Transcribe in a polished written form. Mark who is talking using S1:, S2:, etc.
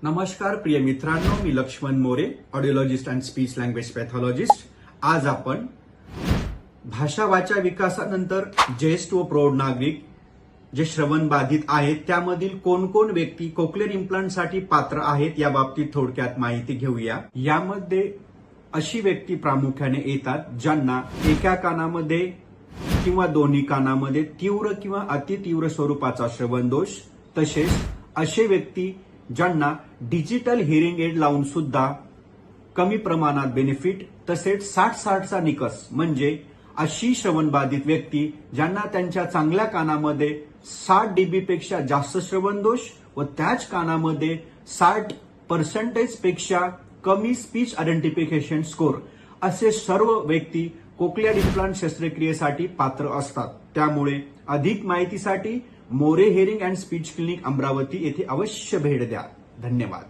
S1: नमस्कार प्रिय मित्रांनो, मी Laxman More, audiologist and speech language pathologist. आज आपण भाषा वाचा विकासानंतर ज्येष्ठ व प्रौढ नागरिक जे श्रवण बाधित आहेत त्यामधील कोण कोण व्यक्ती कोक्लिअर इम्प्लांटसाठी पात्र आहेत या बाबतीत थोडक्यात माहिती घेऊया. यामध्ये अशी व्यक्ती प्रामुख्याने येतात ज्यांना एका कानामध्ये किंवा दोन्ही कानामध्ये तीव्र किंवा अतितीव्र स्वरूपाचा श्रवण दोष, तसेच असे व्यक्ती ज्यांना डिजिटल हिअरिंग एड लावून सुद्धा कमी प्रमाणात बेनिफिट, तसेच 60-60चा निकष म्हणजे अशी श्रवणबाधित व्यक्ती ज्यांना त्यांच्या चांगल्या कानामध्ये 60 डीबी पेक्षा जास्त श्रवण दोष व त्याच कानामध्ये 60% पेक्षा कमी स्पीच आयडेंटिफिकेशन स्कोर, असे सर्व व्यक्ती कोक्लिअर इम्प्लांट शस्त्रक्रियेसाठी पात्र असतात. त्यामुळे अधिक माहितीसाठी More hearing and speech clinic Amravati येथे अवश्य भेट द्या. धन्यवाद.